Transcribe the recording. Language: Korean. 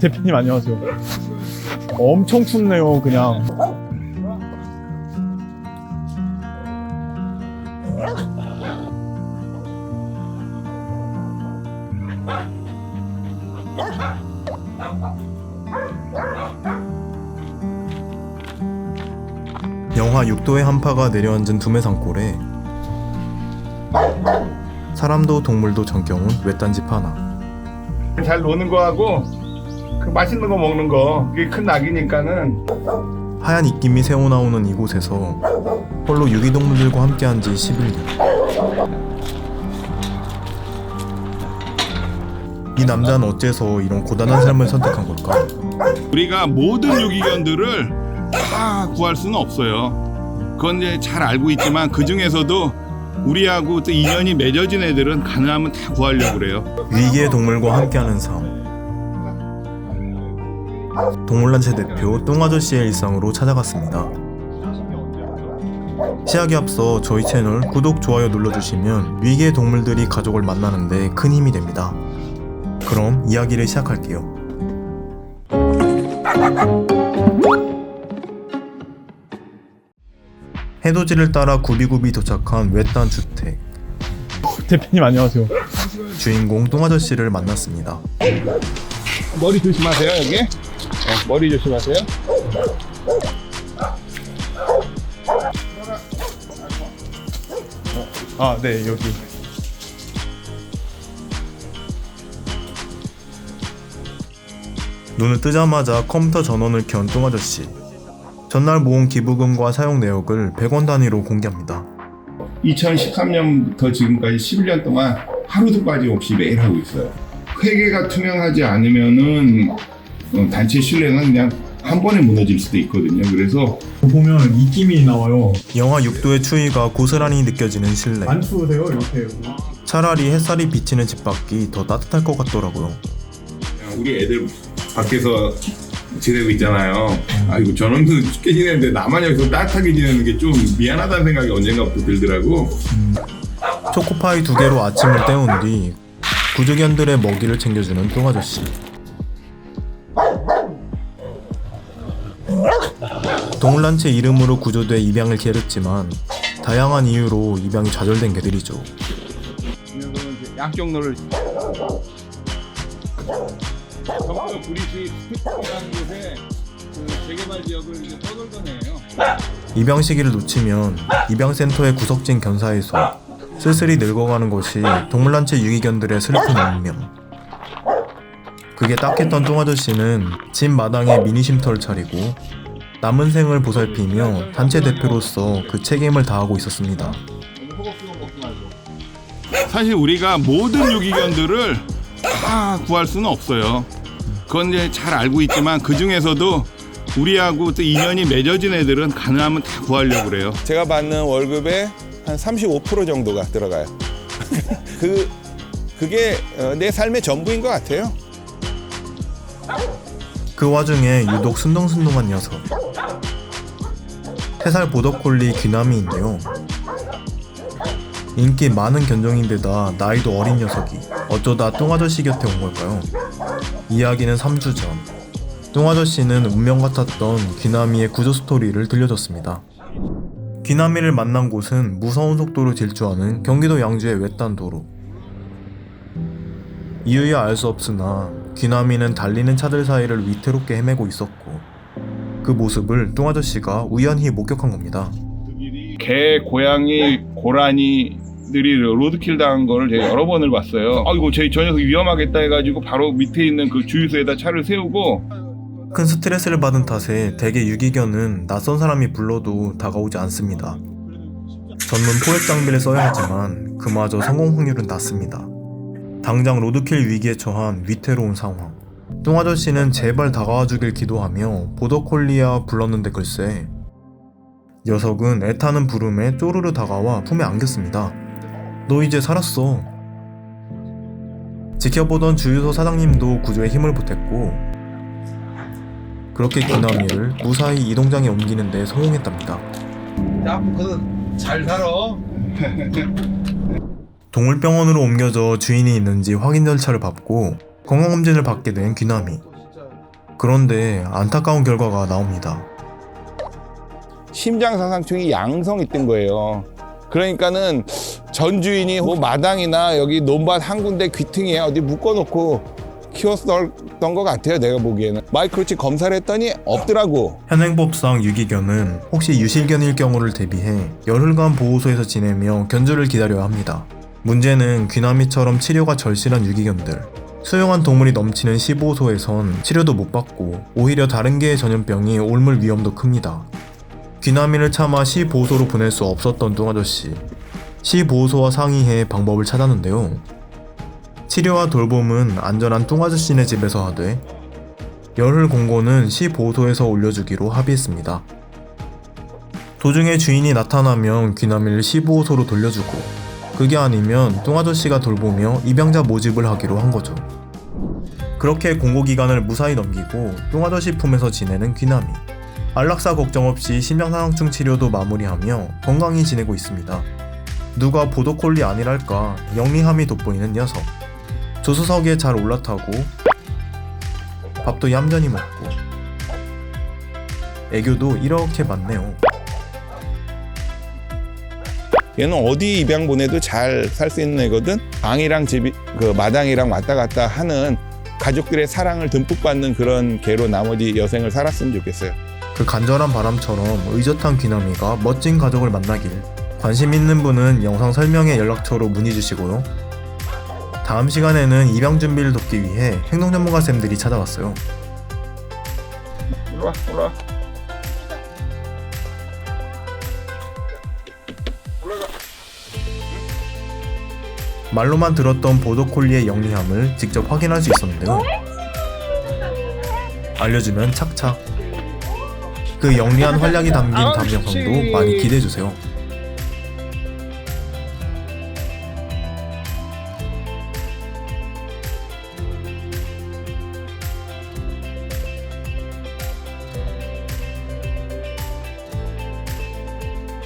대표님 안녕하세요. 엄청 춥네요 그냥. 영하 6도의 한파가 내려앉은 두메산골에 사람도 동물도 정겨운 외딴 집 하나. 잘 노는 거하고 그 맛있는 거 먹는 거, 그게 큰 낙이니까는. 하얀 입김이 새어나오는 이곳에서 홀로 유기동물들과 함께한 지 11년. 이 남자는 어째서 이런 고단한 삶을 선택한 걸까? 우리가 모든 유기견들을 다 구할 수는 없어요. 그건 이제 잘 알고 있지만 그 중에서도 우리하고 또 인연이 맺어진 애들은 가능하면 다 구하려고 그래요. 위기의 동물과 함께하는 삶. 동물단체 대표 똥아저씨의 일상으로 찾아갔습니다. 시작에 앞서 저희 채널 구독, 좋아요 눌러주시면 위기의 동물들이 가족을 만나는 데 큰 힘이 됩니다. 그럼 이야기를 시작할게요. 해돋이를 따라 굽이굽이 도착한 외딴 주택. 대표님 안녕하세요. 주인공 똥아저씨를 만났습니다. 머리 조심하세요, 여기. 머리 조심하세요. 아, 네 여기. 눈을 뜨자마자 컴퓨터 전원을 켠 똥아저씨. 전날 모은 기부금과 사용 내역을 100원 단위로 공개합니다. 2013년부터 지금까지 11년 동안 하루도 빠짐없이 매일 하고 있어요. 회계가 투명하지 않으면은 단체 신뢰는 그냥 한 번에 무너질 수도 있거든요. 그래서 보면 입김이 나와요. 영하 6도의 추위가 고스란히 느껴지는 실내. 안 추우세요 이렇게? 차라리 햇살이 비치는 집 밖이 더 따뜻할 것 같더라고요. 우리 애들 밖에서 지내고 있잖아요. 아이고 저놈도 춥게 지내는데 나만 여기서 따뜻하게 지내는 게 좀 미안하다는 생각이 언젠가부터 들더라고. 초코파이 2개로 아침을 때운 뒤 구조견들의 먹이를 챙겨주는 똥아저씨. 동물단체 이름으로 구조돼 입양을 기다렸지만 다양한 이유로 입양이 좌절된 개들이죠. 양쪽 노를 전부 브리시 스택이라는 곳에 그 재개발 지역을 이제 떠돌던 애예요. 입양 시기를 놓치면 입양센터의 구석진 견사에서 쓸쓸히 늙어가는 것이 동물단체 유기견들의 슬픈 운명. 그게 딱했던 똥아저씨는 집 마당에 미니 쉼터를 차리고 남은 생을 보살피며 단체 대표로서 그 책임을 다하고 있었습니다. 사실 우리가 모든 유기견들을 다 구할 수는 없어요. 그건 이제 잘 알고 있지만 그 중에서도 우리하고 또 인연이 맺어진 애들은 가능하면 다 구하려고 그래요. 제가 받는 월급의 한 35% 정도가 들어가요. 그게 내 삶의 전부인 것 같아요. 그 와중에 유독 순둥순둥한 녀석. 3살 보더콜리 귀남이인데요. 인기 많은 견종인데다 나이도 어린 녀석이 어쩌다 똥아저씨 곁에 온 걸까요? 이야기는 3주 전. 똥아저씨는 운명 같았던 귀남이의 구조 스토리를 들려줬습니다. 귀남이를 만난 곳은 무서운 속도로 질주하는 경기도 양주의 외딴 도로. 이유야 알 수 없으나 귀남이는 달리는 차들 사이를 위태롭게 헤매고 있었고 그 모습을 똥아저씨가 우연히 목격한 겁니다. 개, 고양이, 고라니들이 로드킬 당한 거를 제가 여러 번을 봤어요. 아이고 저 녀석 위험하겠다 해가지고 바로 밑에 있는 그 주유소에다 차를 세우고. 큰 스트레스를 받은 탓에 대개 유기견은 낯선 사람이 불러도 다가오지 않습니다. 전문 포획 장비를 써야 하지만 그마저 성공 확률은 낮습니다. 당장 로드킬 위기에 처한 위태로운 상황. 똥아저씨는 제발 다가와주길 기도하며 보더콜리야 불렀는데 글쎄 녀석은 애타는 부름에 쪼르르 다가와 품에 안겼습니다. 너 이제 살았어. 지켜보던 주유소 사장님도 구조에 힘을 보탰고 그렇게 귀남이를 무사히 이동장에 옮기는 데 성공했답니다. 야, 그거 잘 살아. 동물병원으로 옮겨져 주인이 있는지 확인 절차를 밟고 건강검진을 받게 된 귀남이. 그런데 안타까운 결과가 나옵니다. 심장사상충이 양성이 뜬 거예요. 그러니까는 전 주인이 뭐 마당이나 여기 논밭 한 군데 귀퉁이에 어디 묶어놓고 키웠던 것 같아요. 내가 보기에는. 마이크로칩 검사를 했더니 없더라고. 현행법상 유기견은 혹시 유실견일 경우를 대비해 열흘간 보호소에서 지내며 견주를 기다려야 합니다. 문제는 귀나미처럼 치료가 절실한 유기견들, 수용한 동물이 넘치는 시보호소에선 치료도 못 받고 오히려 다른 개의 전염병이 옮을 위험도 큽니다. 귀나미를 참아 시보호소로 보낼 수 없었던 뚱아저씨, 시보호소와 상의해 방법을 찾았는데요. 치료와 돌봄은 안전한 뚱아저씨네 집에서 하되 열흘 공고는 시보호소에서 올려주기로 합의했습니다. 도중에 주인이 나타나면 귀나미를 시보호소로 돌려주고, 그게 아니면 뚱아저씨가 돌보며 입양자 모집을 하기로 한 거죠. 그렇게 공고기간을 무사히 넘기고 뚱아저씨 품에서 지내는 귀나미. 안락사 걱정 없이 심장사상충 치료도 마무리하며 건강히 지내고 있습니다. 누가 보더콜리 아니랄까 영리함이 돋보이는 녀석. 조수석에 잘 올라타고 밥도 얌전히 먹고 애교도 이렇게 많네요. 얘는 어디 입양 보내도 잘 살 수 있는 애거든. 방이랑 집이 그 마당이랑 왔다 갔다 하는 가족들의 사랑을 듬뿍 받는 그런 개로 나머지 여생을 살았으면 좋겠어요. 그 간절한 바람처럼 의젓한 귀나미가 멋진 가족을 만나길. 관심 있는 분은 영상 설명에 연락처로 문의 주시고요. 다음 시간에는 입양 준비를 돕기 위해 행동 전문가쌤들이 찾아왔어요. 올라와, 올라와. 말로만 들었던 보더콜리의 영리함을 직접 확인할 수 있었는데요. 알려주면 착착. 그 영리한 활약이 담긴 다음 영상도 많이 기대해주세요.